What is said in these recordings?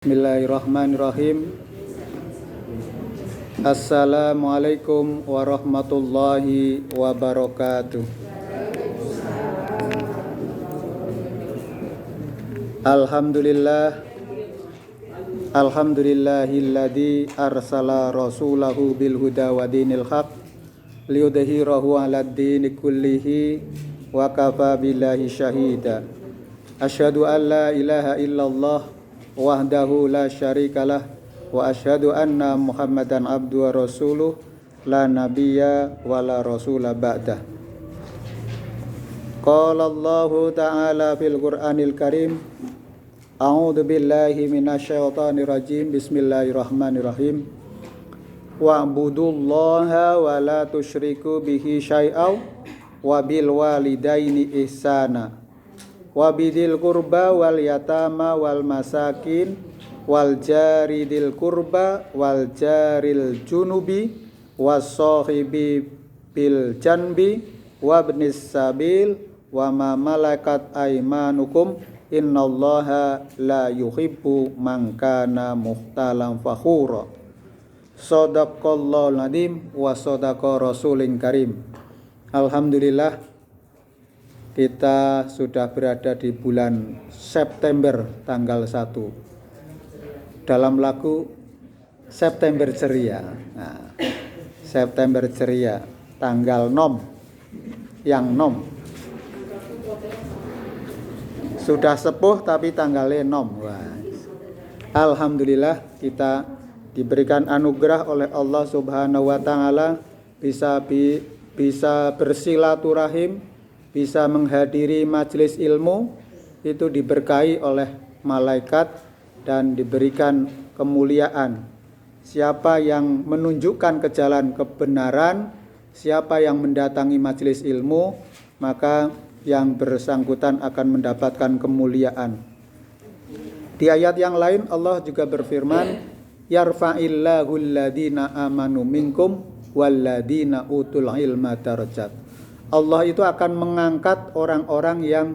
Bismillahirrahmanirrahim. Assalamualaikum warahmatullahi wabarakatuh. Alhamdulillahilladzi arsala rasulahu bil huda wa dinil haq liyudhhirahu 'alad dini kullihi wa kafa billahi syahida. Asyhadu an la ilaha illallah wahdahu la syarikalah wa asyhadu anna Muhammadan abduhu wa rasuluh la nabiyya wa la rasula ba'dah. Qala Allahu ta'ala fil Qur'anil Karim. A'udzu billahi minasyaitonir rajim. Bismillahirrahmanirrahim. Wa'budullaha wa la tusyriku bihi syai'aw wa bil walidaini ihsana wa bidil qurba wal yatama wal masakin wal jari dil qurba wal jaril junubi was sahibi bil janbi wa ibnis sabil wa ma malakat aymanukum innallaha la yuhibbu man kana muhtalan fakhura. Shadaqallahul azim wa shadaqa rasulin karim. Alhamdulillah, kita sudah berada di bulan September tanggal 1 dalam lagu September Ceria. Nah, September Ceria tanggal nom yang nom sudah sepuh tapi tanggalnya nom. Wah. Alhamdulillah, kita diberikan anugerah oleh Allah Subhanahu wa taala bisa bersilaturahim, bisa menghadiri majelis ilmu, itu diberkahi oleh malaikat dan diberikan kemuliaan. Siapa yang menunjukkan ke jalan kebenaran, siapa yang mendatangi majelis ilmu, maka yang bersangkutan akan mendapatkan kemuliaan. Di ayat yang lain Allah juga berfirman, yarfa'illahu alladhina amanu minkum walladhina utul ilma darajat. Allah itu akan mengangkat orang-orang yang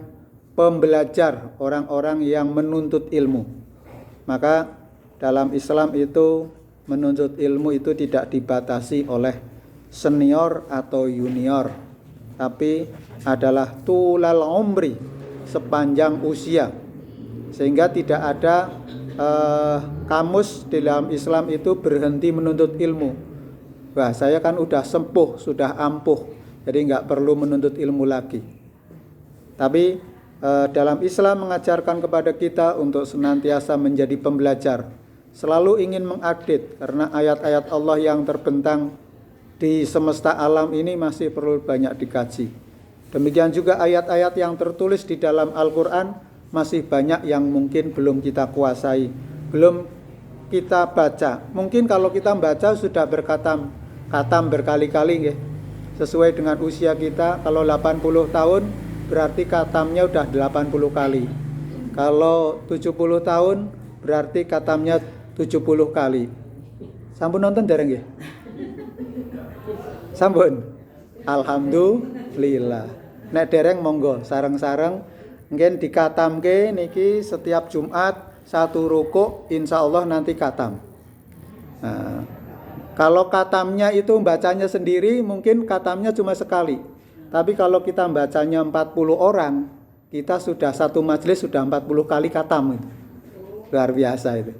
pembelajar, orang-orang yang menuntut ilmu. Maka dalam Islam itu menuntut ilmu itu tidak dibatasi oleh senior atau junior, tapi adalah tulal umri, sepanjang usia. Sehingga tidak ada kamus di dalam Islam itu berhenti menuntut ilmu. Wah, saya kan udah sempuh, sudah ampuh, jadi nggak perlu menuntut ilmu lagi. Tapi dalam Islam mengajarkan kepada kita untuk senantiasa menjadi pembelajar, selalu ingin mengupdate, karena ayat-ayat Allah yang terbentang di semesta alam ini masih perlu banyak dikaji. Demikian juga ayat-ayat yang tertulis di dalam Al-Quran masih banyak yang mungkin belum kita kuasai, belum kita baca. Mungkin kalau kita baca sudah katam berkali-kali, ya. Sesuai dengan usia kita, kalau 80 tahun berarti katamnya udah 80 kali. Kalau 70 tahun berarti katamnya 70 kali. Sampun nonton dereng nggih? Sampun. Alhamdulillah. Nek dereng monggo sareng-sareng mungkin dikatamke niki setiap Jumat satu rukuk, insyaallah nanti katam. Nah, kalau katamnya itu bacanya sendiri, mungkin katamnya cuma sekali. Tapi kalau kita bacanya 40 orang, kita sudah satu majelis sudah 40 kali katam. Luar biasa itu.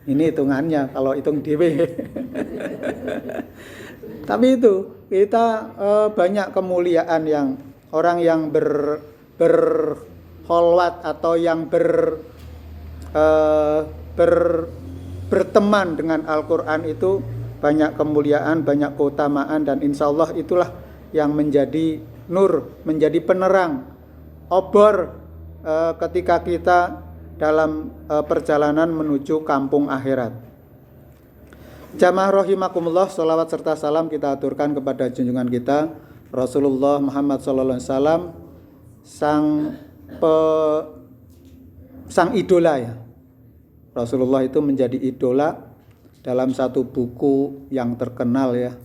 Ini hitungannya kalau hitung dewe. Tapi itu kita banyak kemuliaan yang orang yang berholwat atau yang berteman dengan Al-Quran itu banyak kemuliaan, banyak keutamaan, dan insya Allah itulah yang menjadi nur, menjadi penerang, obor ketika kita dalam perjalanan menuju kampung akhirat. Jamaah rahimakumullah, salawat serta salam kita aturkan kepada junjungan kita Rasulullah Muhammad SAW, sang idola, ya. Rasulullah itu menjadi idola dalam satu buku yang terkenal, ya,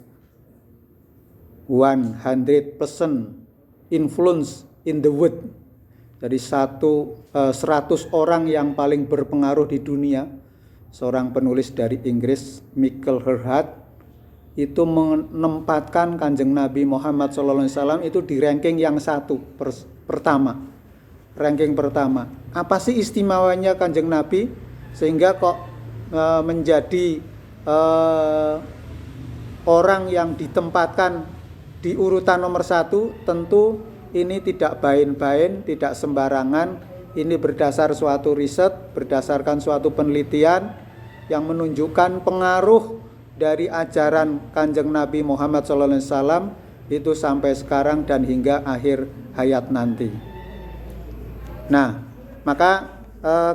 100% Influence in the World. Jadi 100 orang yang paling berpengaruh di dunia, seorang penulis dari Inggris, Michael Hurd, itu menempatkan Kanjeng Nabi Muhammad SAW itu di ranking yang pertama. Ranking pertama. Apa sih istimewanya Kanjeng Nabi sehingga kok menjadi orang yang ditempatkan di urutan nomor 1? Tentu ini tidak bain-bain, tidak sembarangan. Ini berdasar suatu riset, berdasarkan suatu penelitian yang menunjukkan pengaruh dari ajaran Kanjeng Nabi Muhammad SAW itu sampai sekarang dan hingga akhir hayat nanti. Nah, maka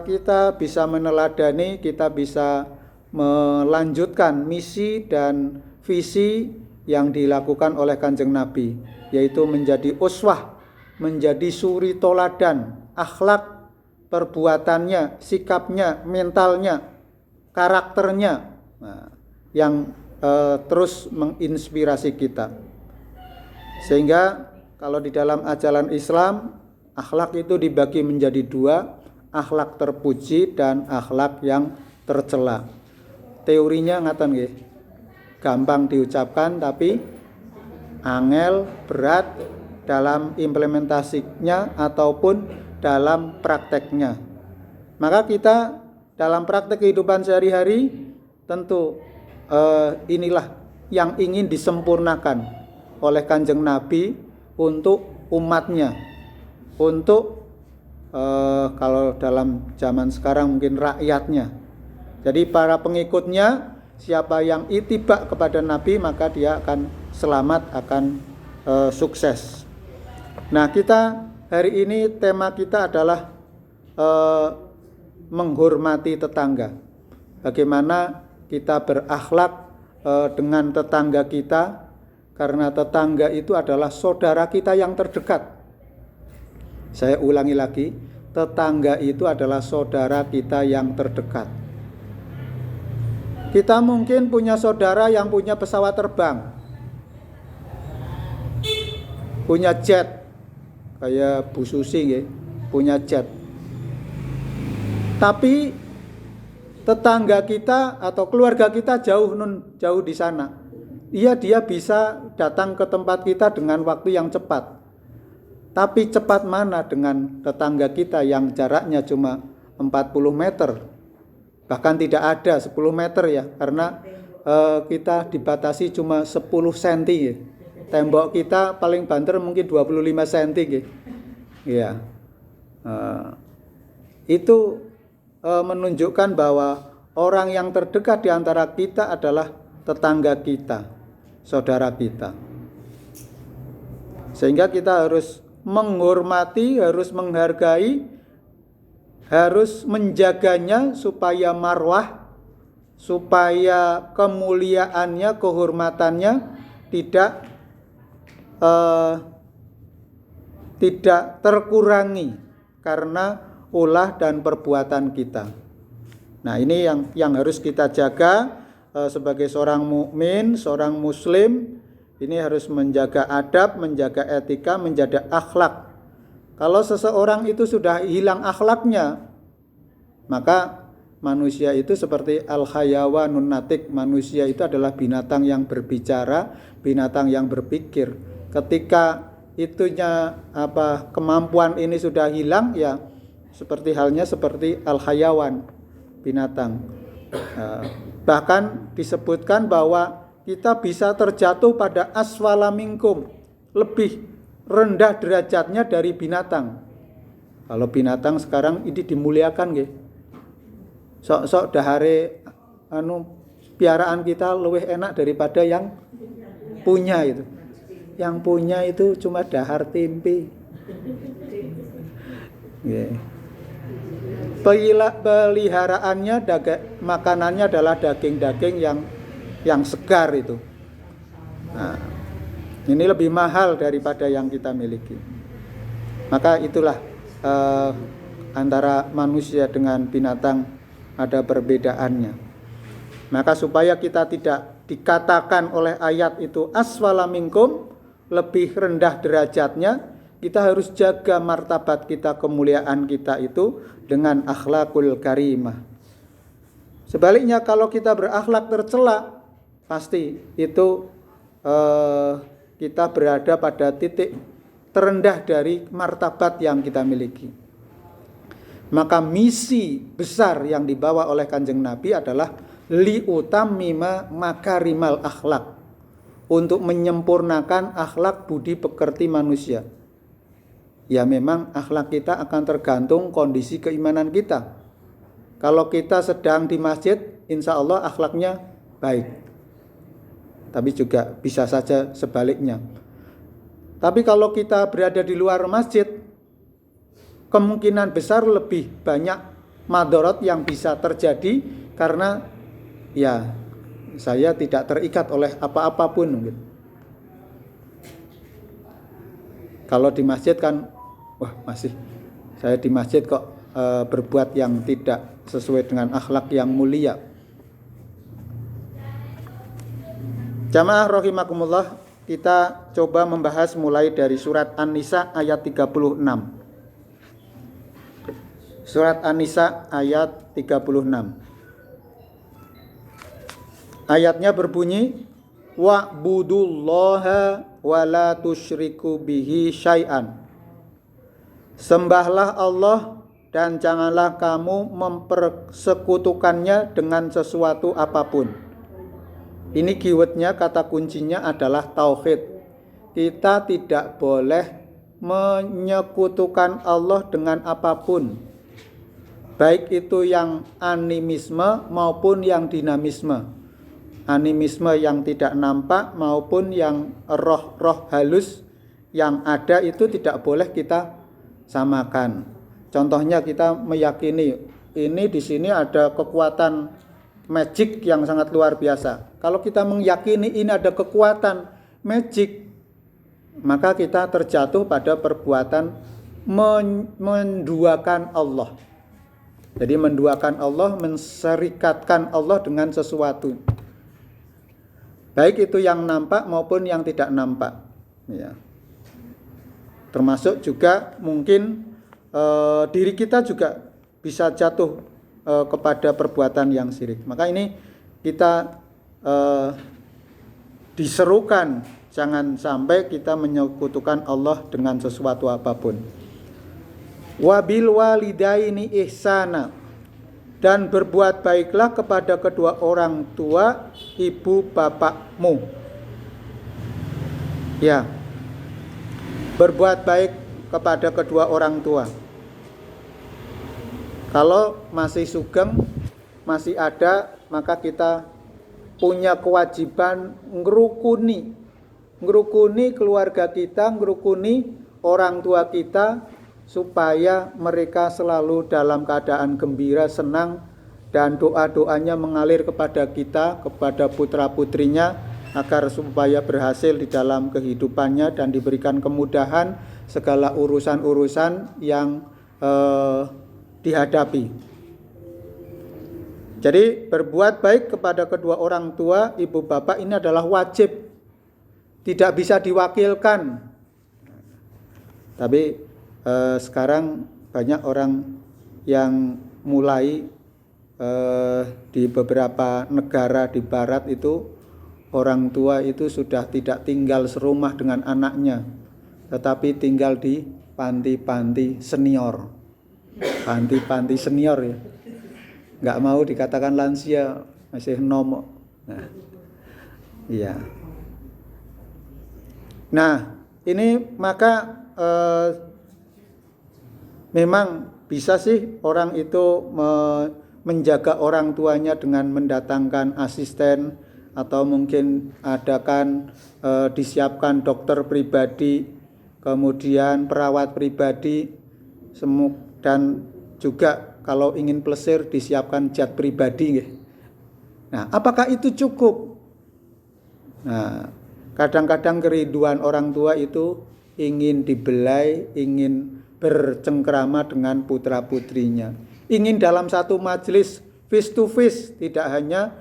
kita bisa meneladani, kita bisa melanjutkan misi dan visi yang dilakukan oleh Kanjeng Nabi, yaitu menjadi uswah, menjadi suri toladan, akhlak, perbuatannya, sikapnya, mentalnya, karakternya, yang terus menginspirasi kita. Sehingga kalau di dalam ajaran Islam, akhlak itu dibagi menjadi 2, akhlak terpuji dan akhlak yang tercela. Teorinya ngaten nggih. Gampang diucapkan tapi angel, berat dalam implementasinya ataupun dalam prakteknya. Maka kita dalam praktek kehidupan sehari-hari tentu inilah yang ingin disempurnakan oleh Kanjeng Nabi untuk umatnya, untuk kalau dalam zaman sekarang mungkin rakyatnya. Jadi para pengikutnya, siapa yang itibak kepada Nabi maka dia akan selamat, akan sukses. Nah, kita hari ini tema kita adalah menghormati tetangga. Bagaimana kita berakhlak dengan tetangga kita, karena tetangga itu adalah saudara kita yang terdekat. Saya ulangi lagi, tetangga itu adalah saudara kita yang terdekat. Kita mungkin punya saudara yang punya pesawat terbang, punya jet, kayak Bu Susi ya, punya jet. Tapi tetangga kita atau keluarga kita jauh di sana. Dia bisa datang ke tempat kita dengan waktu yang cepat. Tapi cepat mana dengan tetangga kita yang jaraknya cuma 40 meter? Bahkan tidak ada 10 meter ya, karena kita dibatasi cuma 10 cm ya. Tembok kita paling banter mungkin 25 cm ya. Itu menunjukkan bahwa orang yang terdekat di antara kita adalah tetangga kita, saudara kita. Sehingga kita harus menghormati, harus menghargai, harus menjaganya supaya marwah, supaya kemuliaannya, kehormatannya tidak terkurangi karena ulah dan perbuatan kita. Nah, ini yang harus kita jaga sebagai seorang mukmin, seorang muslim. Ini harus menjaga adab, menjaga etika, menjaga akhlak. Kalau seseorang itu sudah hilang akhlaknya, maka manusia itu seperti al-hayawanun natik. Manusia itu adalah binatang yang berbicara, binatang yang berpikir. Ketika kemampuan ini sudah hilang, ya seperti halnya seperti al-hayawan, binatang. Bahkan disebutkan bahwa kita bisa terjatuh pada asfala minkum, lebih rendah derajatnya dari binatang. Kalau binatang sekarang ini dimuliakan nggih. Sok-sok dahare piaraan kita lebih enak daripada yang punya itu. Yang punya itu cuma dahar tempe. Nggih. Peliharaannya makanannya adalah daging-daging yang segar itu. Nah, ini lebih mahal daripada yang kita miliki. Maka itulah antara manusia dengan binatang ada perbedaannya. Maka supaya kita tidak dikatakan oleh ayat itu asfala minkum, lebih rendah derajatnya, Kita harus jaga martabat kita, kemuliaan kita itu dengan akhlakul karimah. Sebaliknya kalau kita berakhlak tercela, pasti itu kita berada pada titik terendah dari martabat yang kita miliki. Maka misi besar yang dibawa oleh Kanjeng Nabi adalah liutammima makarimal akhlak, untuk menyempurnakan akhlak budi pekerti manusia. Ya memang akhlak kita akan tergantung kondisi keimanan kita. Kalau kita sedang di masjid, insya Allah akhlaknya baik. Tapi juga bisa saja sebaliknya. Tapi kalau kita berada di luar masjid, kemungkinan besar lebih banyak madorot yang bisa terjadi karena ya saya tidak terikat oleh apa-apapun gitu. Kalau di masjid kan, wah masih saya di masjid kok berbuat yang tidak sesuai dengan akhlak yang mulia. Jamaah rahimakumullah, kita coba membahas mulai dari surat An-Nisa ayat 36. Surat An-Nisa ayat 36. Ayatnya berbunyi, wa'budullaha wa la tusyriku bihi syai'an. Sembahlah Allah dan janganlah kamu mempersekutukannya dengan sesuatu apapun. Ini keywordnya, kata kuncinya adalah tauhid. Kita tidak boleh menyekutukan Allah dengan apapun, baik itu yang animisme maupun yang dinamisme. Animisme yang tidak nampak maupun yang roh-roh halus yang ada itu tidak boleh kita samakan. Contohnya kita meyakini ini di sini ada kekuatan magic yang sangat luar biasa. Kalau kita meyakini ini ada kekuatan magic, maka kita terjatuh pada perbuatan menduakan Allah. Jadi menduakan Allah, menserikatkan Allah dengan sesuatu, baik itu yang nampak maupun yang tidak nampak, ya. Termasuk juga mungkin diri kita juga bisa jatuh kepada perbuatan yang syirik. Maka ini kita diserukan jangan sampai kita menyekutukan Allah dengan sesuatu apapun. Wabil walidaini ihsana, dan berbuat baiklah kepada kedua orang tua ibu bapakmu. Ya, berbuat baik kepada kedua orang tua. Kalau masih sugeng, masih ada, maka kita punya kewajiban ngerukuni keluarga kita, ngerukuni orang tua kita, supaya mereka selalu dalam keadaan gembira, senang, dan doa-doanya mengalir kepada kita, kepada putra-putrinya, agar supaya berhasil di dalam kehidupannya dan diberikan kemudahan segala urusan-urusan yang dihadapi. Jadi berbuat baik kepada kedua orang tua, ibu bapak ini adalah wajib, tidak bisa diwakilkan. Tapi sekarang banyak orang yang mulai di beberapa negara di barat itu orang tua itu sudah tidak tinggal serumah dengan anaknya, tetapi tinggal di panti-panti senior. Panti-panti senior ya. Nggak mau dikatakan lansia, masih nomok. Nah, iya. Nah, ini maka memang bisa sih orang itu menjaga orang tuanya dengan mendatangkan asisten, atau mungkin disiapkan dokter pribadi, kemudian perawat pribadi, dan juga kalau ingin plesir disiapkan jet pribadi. Nah, apakah itu cukup? Nah, kadang-kadang kerinduan orang tua itu ingin dibelai, ingin bercengkrama dengan putra-putrinya, ingin dalam satu majelis face to face, tidak hanya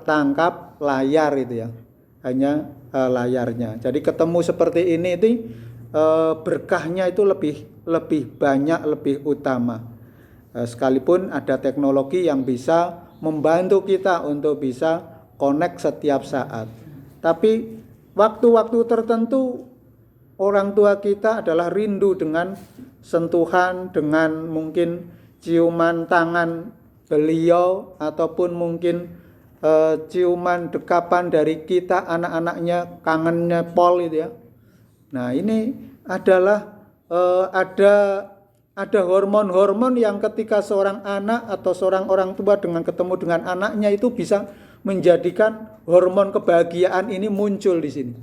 tangkap layar itu ya, hanya layarnya. Jadi ketemu seperti ini itu berkahnya itu lebih banyak, lebih utama. Sekalipun ada teknologi yang bisa membantu kita untuk bisa connect setiap saat. Tapi waktu-waktu tertentu orang tua kita adalah rindu dengan sentuhan, dengan mungkin ciuman tangan beliau, ataupun mungkin ciuman dekapan dari kita anak-anaknya, kangennya pol itu ya. Nah ini adalah ada hormon-hormon yang ketika seorang anak atau seorang orang tua dengan ketemu dengan anaknya itu bisa menjadikan hormon kebahagiaan ini muncul di sini.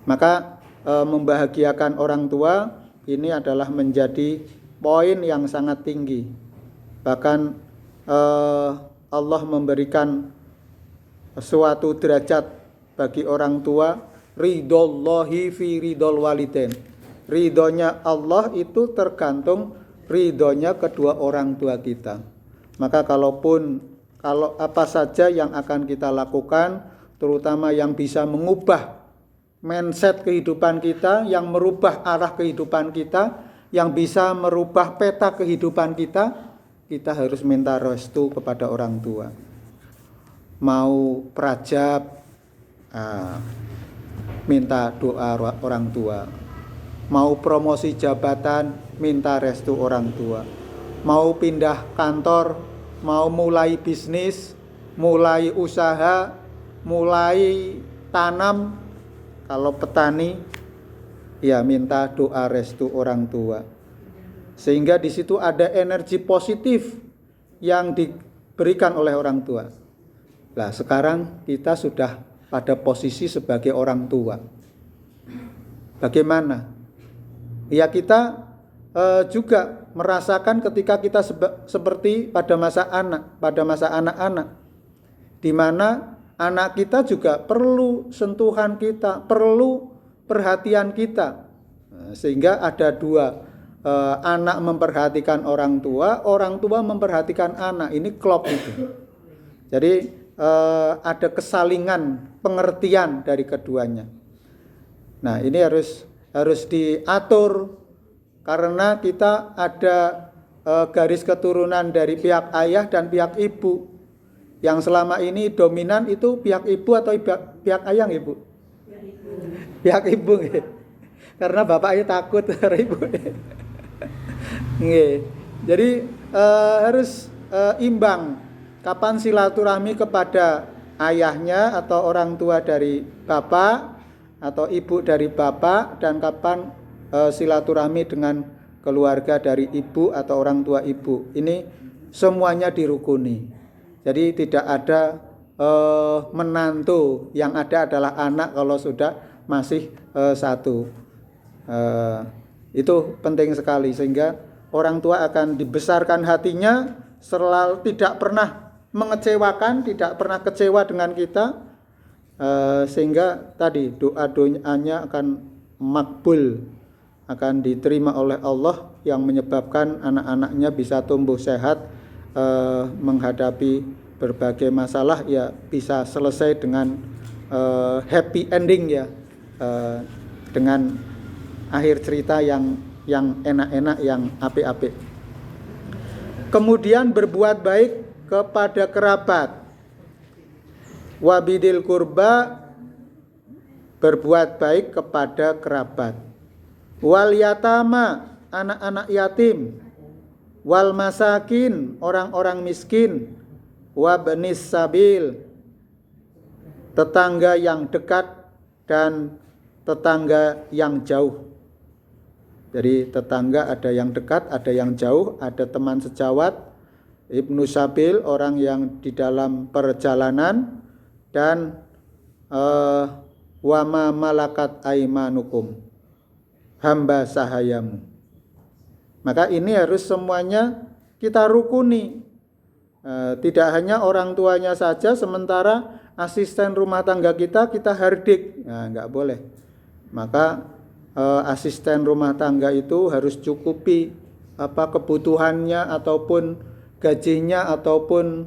Maka membahagiakan orang tua ini adalah menjadi poin yang sangat tinggi. Bahkan Allah memberikan suatu derajat bagi orang tua, ridhollahi fi ridhol walidain. Ridhonya Allah itu tergantung ridhonya kedua orang tua kita. Maka kalau apa saja yang akan kita lakukan, terutama yang bisa mengubah mindset kehidupan kita, yang merubah arah kehidupan kita, yang bisa merubah peta kehidupan kita harus minta restu kepada orang tua. Mau prajab, minta doa orang tua. Mau promosi jabatan, minta restu orang tua. Mau pindah kantor, mau mulai bisnis, mulai usaha, mulai tanam, kalau petani ya minta doa restu orang tua. Sehingga di situ ada energi positif yang diberikan oleh orang tua. Nah, sekarang kita sudah pada posisi sebagai orang tua. Bagaimana? Ya kita juga merasakan ketika kita seperti pada masa anak-anak, di mana anak kita juga perlu sentuhan kita, perlu perhatian kita. Sehingga ada dua, anak memperhatikan orang tua memperhatikan anak. Ini klop itu. Jadi ada kesalingan pengertian dari keduanya. Nah, ini harus diatur karena kita ada garis keturunan dari pihak ayah dan pihak ibu. Yang selama ini dominan itu pihak ibu atau pihak ayah, Ibu? Pihak ibu. Karena bapaknya takut karena ibu. Jadi harus imbang. Kapan silaturahmi kepada ayahnya atau orang tua dari bapak atau ibu dari bapak, dan kapan silaturahmi dengan keluarga dari ibu atau orang tua ibu. Ini semuanya dirukuni. Jadi tidak ada menantu, yang ada adalah anak kalau sudah masih satu. Itu penting sekali, sehingga orang tua akan dibesarkan hatinya, selalu tidak pernah mengecewakan, tidak pernah kecewa dengan kita, sehingga tadi doa-doanya akan makbul, akan diterima oleh Allah, yang menyebabkan anak-anaknya bisa tumbuh sehat, menghadapi berbagai masalah ya bisa selesai dengan happy ending ya, dengan akhir cerita yang enak-enak, yang apik-apik. Kemudian berbuat baik kepada kerabat. Wabidil kurba, berbuat baik kepada kerabat. Wal yatama, anak-anak yatim. Wal masakin, orang-orang miskin. Wabnis sabil, tetangga yang dekat dan tetangga yang jauh. Jadi tetangga ada yang dekat, ada yang jauh, ada teman sejawat. Ibnu sabil, orang yang di dalam perjalanan, dan wama malakat aimanukum, hamba sahayamu. Maka ini harus semuanya kita rukuni. Tidak hanya orang tuanya saja, sementara asisten rumah tangga kita hardik. Nah, enggak boleh. Maka asisten rumah tangga itu harus cukupi kebutuhannya, ataupun gajinya, ataupun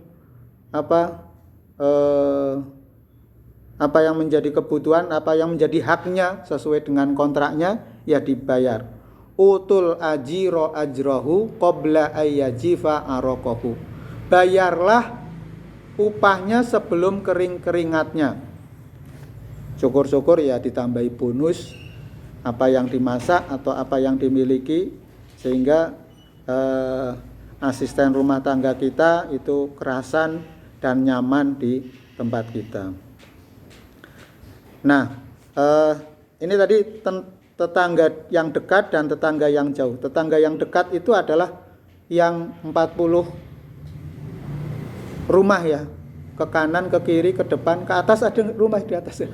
Apa yang menjadi kebutuhan, apa yang menjadi haknya sesuai dengan kontraknya, ya dibayar. Utul ajiro ajrohu qabla ayyajifa arokohu. Bayarlah upahnya sebelum kering-keringatnya. Syukur-syukur ya ditambahi bonus apa yang dimasak atau apa yang dimiliki, sehingga asisten rumah tangga kita itu kerasan dan nyaman di tempat kita. Nah, ini tadi tetangga yang dekat dan tetangga yang jauh. Tetangga yang dekat itu adalah yang 40 rumah ya, ke kanan, ke kiri, ke depan, ke atas. Ada rumah di atas ya?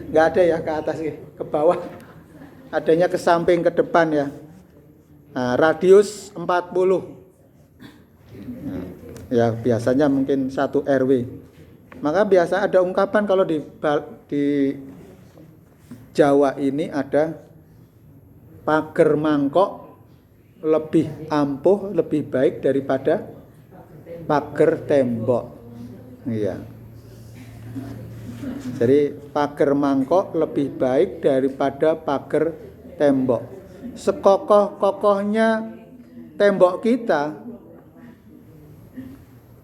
Nggak ada ya ke atas ya, ke bawah. Adanya ke samping, ke depan ya. Nah, radius 40. Ya biasanya mungkin 1 RW. Maka biasa ada ungkapan kalau di Jawa ini ada pager mangkok lebih ampuh, lebih baik daripada pager tembok. Iya. Jadi pager mangkok lebih baik daripada pager tembok. Sekokoh-kokohnya tembok kita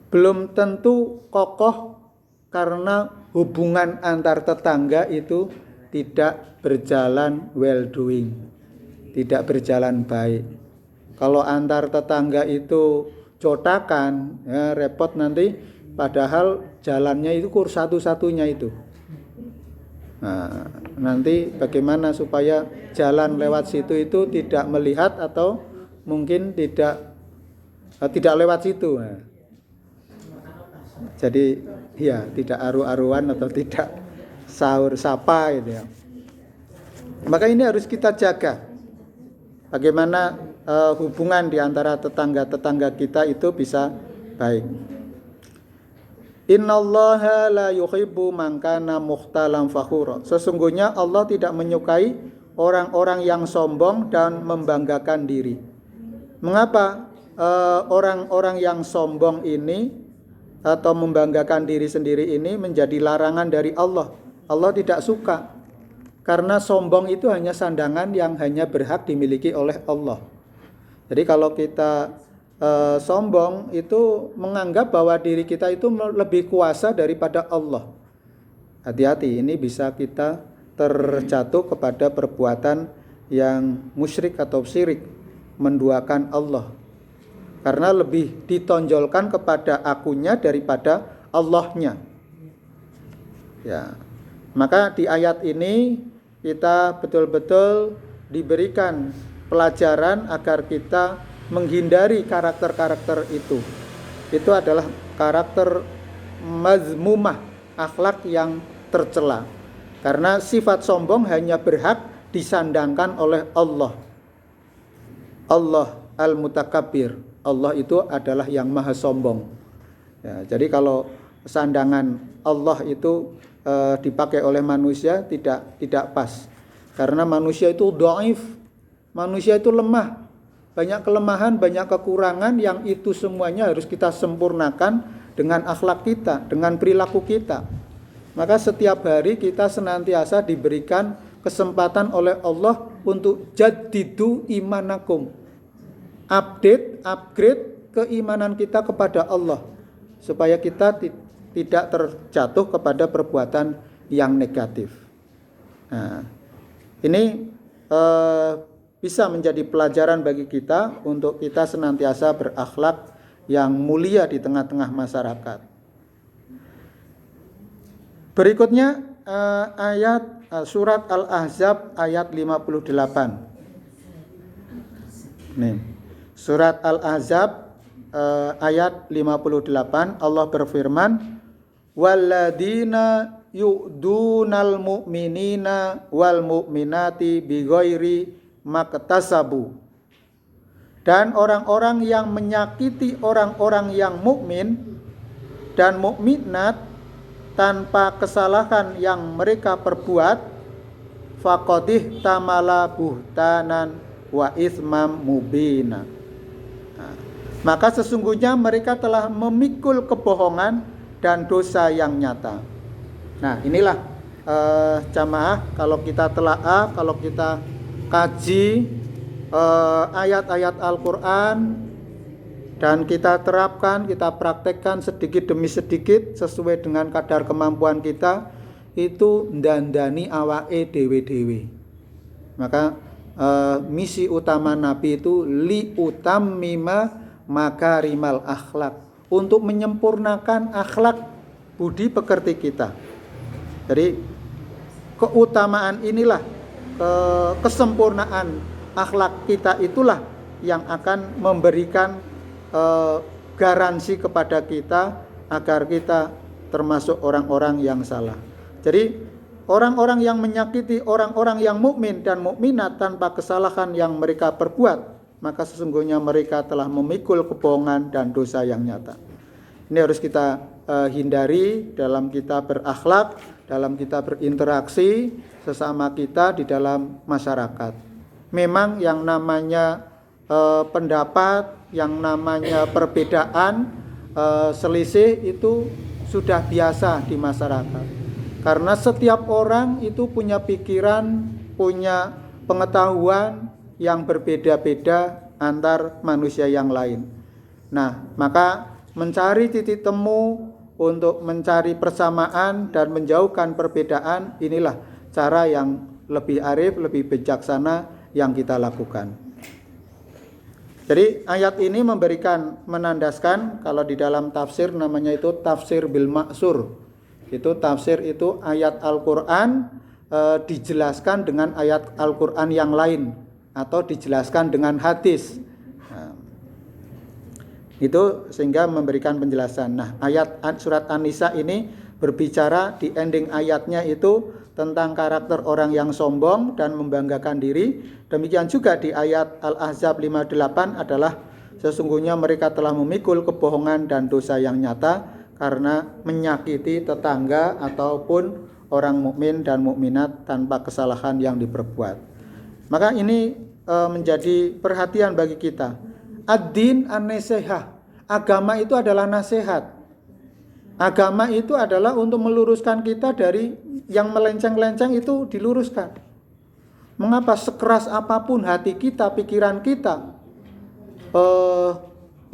belum tentu kokoh karena hubungan antar tetangga itu tidak berjalan well doing, tidak berjalan baik. Kalau antar tetangga itu cotakan, ya repot nanti, padahal jalannya itu kur satu-satunya itu. Nah, nanti bagaimana supaya jalan lewat situ itu tidak melihat atau mungkin tidak lewat situ. Nah, jadi ya tidak aru-aruan atau tidak sahur sapa gitu ya. Maka ini harus kita jaga. Bagaimana hubungan di antara tetangga-tetangga kita itu bisa baik. Innallaha la yuhibbu man kana mukhtalan fakhura. Sesungguhnya Allah tidak menyukai orang-orang yang sombong dan membanggakan diri. Mengapa orang-orang yang sombong ini atau membanggakan diri sendiri ini menjadi larangan dari Allah? Allah tidak suka. Karena sombong itu hanya sandangan yang hanya berhak dimiliki oleh Allah. Jadi kalau kita sombong itu menganggap bahwa diri kita itu lebih kuasa daripada Allah. Hati-hati, ini bisa kita terjatuh kepada perbuatan yang musyrik atau syirik, menduakan Allah. Karena lebih ditonjolkan kepada akunya daripada Allahnya. Ya. Maka di ayat ini kita betul-betul diberikan pelajaran agar kita menghindari karakter-karakter itu. Itu adalah karakter mazmumah, akhlak yang tercela. Karena sifat sombong hanya berhak disandangkan oleh Allah. Allah al-mutakabbir. Allah itu adalah yang maha sombong. Ya, jadi kalau sandangan Allah itu dipakai oleh manusia tidak pas. Karena manusia itu dhaif. Manusia itu lemah. Banyak kelemahan, banyak kekurangan yang itu semuanya harus kita sempurnakan dengan akhlak kita, dengan perilaku kita. Maka setiap hari kita senantiasa diberikan kesempatan oleh Allah untuk jaddidu imanakum. Upgrade keimanan kita kepada Allah. Supaya kita tidak terjatuh kepada perbuatan yang negatif. Nah, ini bisa menjadi pelajaran bagi kita untuk kita senantiasa berakhlak yang mulia di tengah-tengah masyarakat. Berikutnya ayat surat Al-Ahzab ayat 58. Nih, surat Al-Ahzab ayat 58, Allah berfirman, "Walladzina yu'dunal mu'minina wal mu'minati bighairi maktasabu." Dan orang-orang yang menyakiti orang-orang yang mukmin dan mukminat tanpa kesalahan yang mereka perbuat, faqadih tamala buhtanan wa ismam mubina. Maka sesungguhnya mereka telah memikul kebohongan dan dosa yang nyata. Nah, inilah jamaah, kalau kita telaah, kalau kita kaji ayat-ayat Al-Qur'an dan kita terapkan, kita praktekkan sedikit demi sedikit sesuai dengan kadar kemampuan kita, itu ndandani awake dewe-dewe. Maka misi utama Nabi itu li utammima makarimal akhlak, untuk menyempurnakan akhlak budi pekerti kita. Jadi keutamaan inilah, kesempurnaan akhlak kita itulah yang akan memberikan garansi kepada kita agar kita termasuk orang-orang yang salah. Jadi orang-orang yang menyakiti orang-orang yang mukmin dan mukminat tanpa kesalahan yang mereka perbuat, maka sesungguhnya mereka telah memikul kebohongan dan dosa yang nyata. Ini harus kita hindari dalam kita berakhlak, dalam kita berinteraksi sesama kita di dalam masyarakat. Memang yang namanya pendapat, yang namanya perbedaan, selisih itu sudah biasa di masyarakat. Karena setiap orang itu punya pikiran, punya pengetahuan yang berbeda-beda antar manusia yang lain. Nah, maka mencari titik temu untuk mencari persamaan dan menjauhkan perbedaan, inilah cara yang lebih arif, lebih bijaksana yang kita lakukan. Jadi ayat ini menandaskan, kalau di dalam tafsir namanya itu tafsir bil maksur. Itu tafsir itu ayat Al-Qur'an dijelaskan dengan ayat Al-Qur'an yang lain atau dijelaskan dengan hadis. Nah, itu sehingga memberikan penjelasan. Nah, ayat surat An-Nisa ini berbicara di ending ayatnya itu tentang karakter orang yang sombong dan membanggakan diri. Demikian juga di ayat Al-Ahzab 58 adalah sesungguhnya mereka telah memikul kebohongan dan dosa yang nyata karena menyakiti tetangga ataupun orang mukmin dan mukminat tanpa kesalahan yang diperbuat. Maka ini menjadi perhatian bagi kita. Ad-din an-nasihah. Agama itu adalah nasihat. Agama itu adalah untuk meluruskan kita dari yang melenceng-lenceng, itu diluruskan. Mengapa sekeras apapun hati kita, pikiran kita,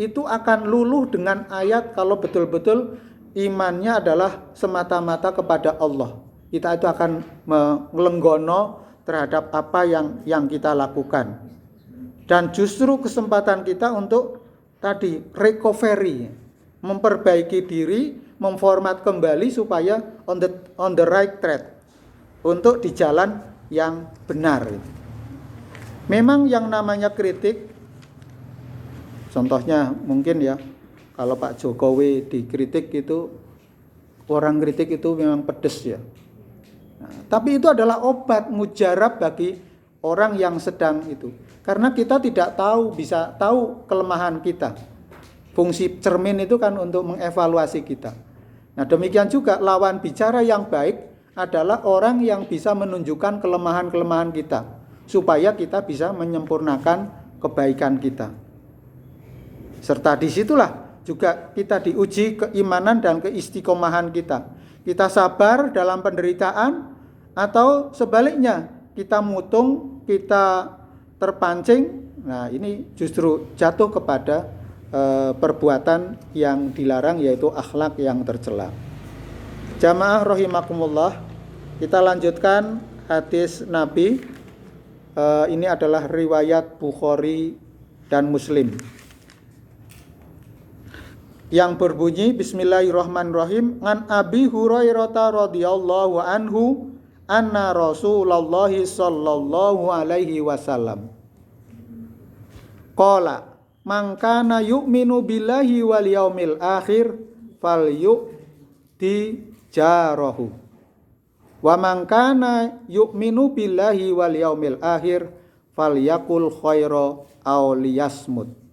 itu akan luluh dengan ayat kalau betul-betul imannya adalah semata-mata kepada Allah. Kita itu akan melenggono terhadap apa yang kita lakukan. Dan justru kesempatan kita untuk tadi recovery, memperbaiki diri, memformat kembali supaya on the right track, untuk di jalan yang benar. Memang yang namanya kritik, contohnya mungkin ya, kalau Pak Jokowi dikritik itu, orang kritik itu memang pedes ya. Nah, tapi itu adalah obat mujarab bagi orang yang sedang itu. Karena kita tidak bisa tahu kelemahan kita. Fungsi cermin itu kan untuk mengevaluasi kita. Nah, demikian juga lawan bicara yang baik adalah orang yang bisa menunjukkan kelemahan-kelemahan kita, supaya kita bisa menyempurnakan kebaikan kita. Serta disitulah juga kita diuji keimanan dan keistiqomahan kita. Kita sabar dalam penderitaan, atau sebaliknya kita mutung, kita terpancing. Nah, ini justru jatuh kepada perbuatan yang dilarang, yaitu akhlak yang tercela. Jamaah rahimakumullah, kita lanjutkan hadis Nabi. Ini adalah riwayat Bukhari dan Muslim yang berbunyi bismillahirrahmanirrahim, an Abi Hurairah radhiyallahu anhu anna Rasulullah sallallahu alaihi wasallam qala man kana yu'minu billahi wal yaumil akhir falyu'ti jarahu wa man kana yu'minu billahi wal yaumil akhir falyakul khaira aw liyasmut.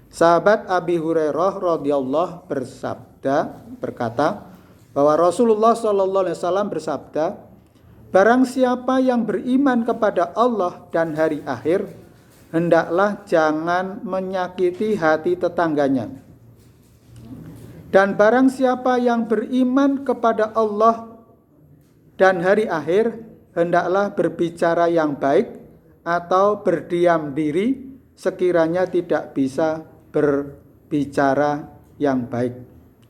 Sahabat Abi Hurairah radhiyallahu berkata bahwa Rasulullah sallallahu alaihi wasallam bersabda, barang siapa yang beriman kepada Allah dan hari akhir, hendaklah jangan menyakiti hati tetangganya. Dan barang siapa yang beriman kepada Allah dan hari akhir, hendaklah berbicara yang baik atau berdiam diri sekiranya tidak bisa berbicara yang baik.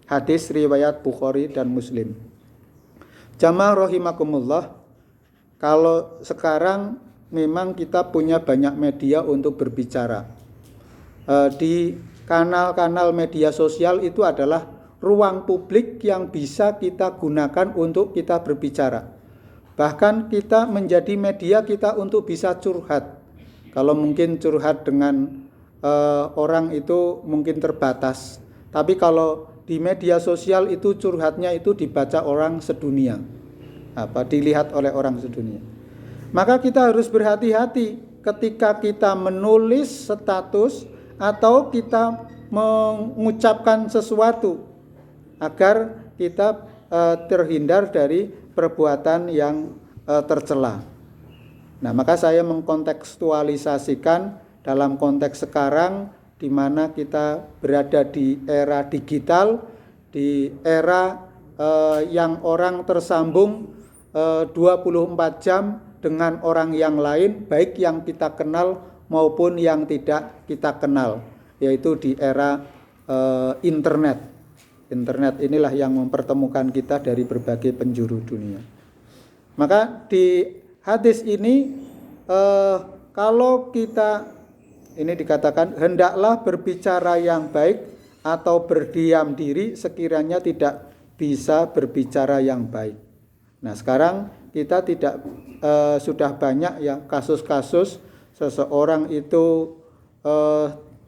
Hadis riwayat Bukhari dan Muslim. Jamaah rahimakumullah, kalau sekarang memang kita punya banyak media untuk berbicara. Di kanal-kanal media sosial itu adalah ruang publik yang bisa kita gunakan untuk kita berbicara. Bahkan kita menjadi media kita untuk bisa curhat. Kalau mungkin curhat dengan orang itu mungkin terbatas. Tapi kalau di media sosial itu curhatnya itu dibaca orang sedunia. Dilihat oleh orang sedunia. Maka kita harus berhati-hati ketika kita menulis status atau kita mengucapkan sesuatu, agar kita terhindar dari perbuatan yang tercela. Nah, maka saya mengkontekstualisasikan dalam konteks sekarang di mana kita berada di era digital, di era yang orang tersambung 24 jam dengan orang yang lain, baik yang kita kenal maupun yang tidak kita kenal, yaitu di era internet. Internet inilah yang mempertemukan kita dari berbagai penjuru dunia. Maka di hadis ini kalau kita ini dikatakan hendaklah berbicara yang baik atau berdiam diri sekiranya tidak bisa berbicara yang baik. Nah, sekarang kita tidak sudah banyak ya kasus-kasus seseorang itu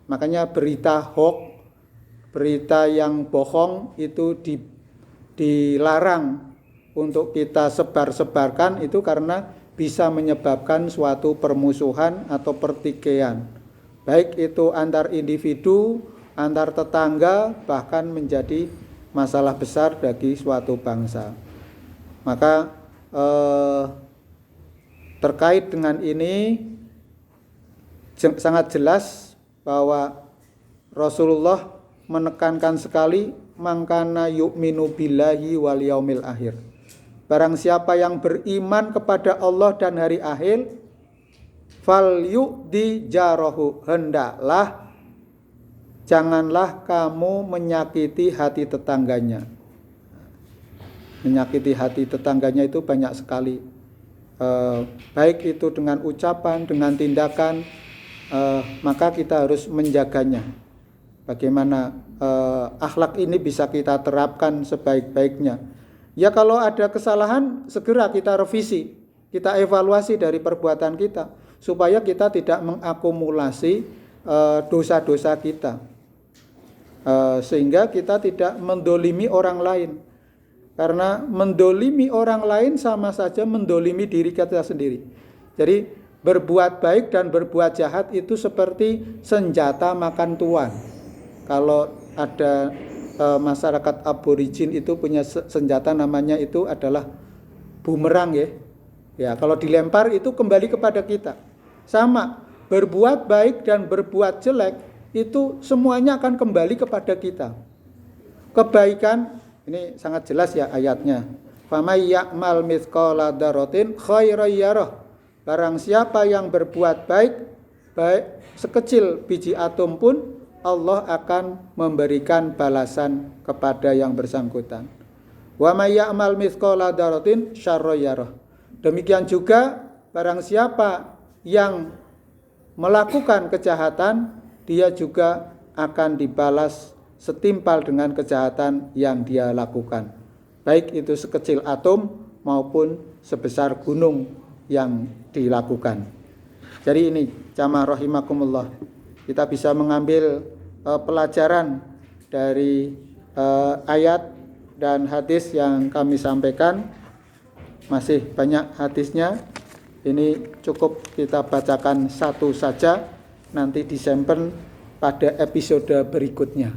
makanya berita hoax, berita yang bohong itu dilarang untuk kita sebar-sebarkan, itu karena bisa menyebabkan suatu permusuhan atau pertikaian, baik itu antar individu, antar tetangga, bahkan menjadi masalah besar bagi suatu bangsa. Maka terkait dengan ini sangat jelas bahwa Rasulullah menekankan sekali mangkana yu'minu billahi wal yaumil akhir. Barang siapa yang beriman kepada Allah dan hari akhir, fal yu'di jarahu, hendaklah janganlah kamu menyakiti hati tetangganya. Menyakiti hati tetangganya itu banyak sekali, baik itu dengan ucapan, dengan tindakan, maka kita harus menjaganya. Bagaimana akhlak ini bisa kita terapkan sebaik-baiknya. Ya, kalau ada kesalahan segera kita revisi, kita evaluasi dari perbuatan kita supaya kita tidak mengakumulasi dosa-dosa kita, sehingga kita tidak mendolimi orang lain. Karena mendolimi orang lain sama saja mendolimi diri kita sendiri. Jadi berbuat baik dan berbuat jahat itu seperti senjata makan tuan. Kalau ada masyarakat aborigin itu punya senjata namanya itu adalah bumerang ya. Ya, kalau dilempar itu kembali kepada kita. Sama, berbuat baik dan berbuat jelek itu semuanya akan kembali kepada kita. Kebaikan ini sangat jelas ya ayatnya. Famay ya'mal mithqala dzarratin khairan yarah. Barang siapa yang berbuat baik sekecil biji atom pun, Allah akan memberikan balasan kepada yang bersangkutan. Wa may ya'mal mithqala dzarratin syarran yarah. Demikian juga barang siapa yang melakukan kejahatan, dia juga akan dibalas setimpal dengan kejahatan yang dia lakukan, baik itu sekecil atom maupun sebesar gunung yang dilakukan. Jadi ini jamaah rahimakumullah, kita bisa mengambil pelajaran dari ayat dan hadis yang kami sampaikan. Masih banyak hadisnya, ini cukup kita bacakan satu saja, nanti disimpan pada episode berikutnya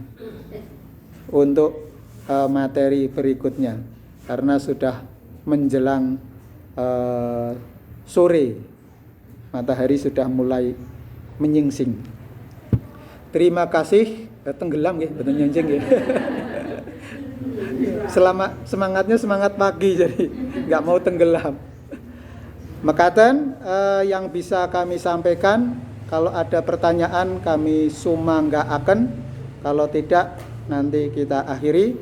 untuk materi berikutnya, karena sudah menjelang sore, matahari sudah mulai menyingsing. Terima kasih, tenggelam ya, betul nyenjeng ya. Semangatnya semangat pagi jadi. nggak mau tenggelam. Mekaten yang bisa kami sampaikan. Kalau ada pertanyaan kami sumanggaaken, kalau tidak nanti kita akhiri.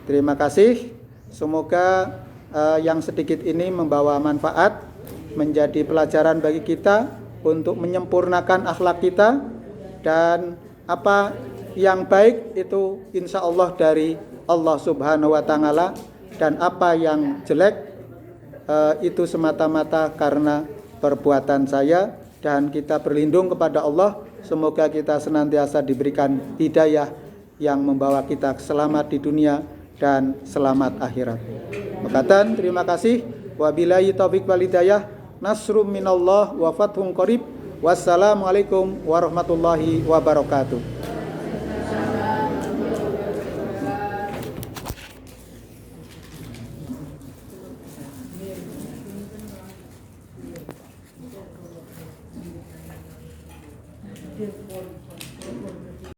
Terima kasih. Semoga yang sedikit ini membawa manfaat, menjadi pelajaran bagi kita untuk menyempurnakan akhlak kita, dan apa yang baik itu insya Allah dari Allah Subhanahu wa Ta'ala, dan apa yang jelek itu semata-mata karena perbuatan saya. Dan kita berlindung kepada Allah, semoga kita senantiasa diberikan hidayah yang membawa kita selamat di dunia dan selamat akhirat. Mekaten terima kasih. Wabillahi taufiq wal hidayah. Nasrum minallah wa fathun qarib. Wassalamualaikum warahmatullahi wabarakatuh.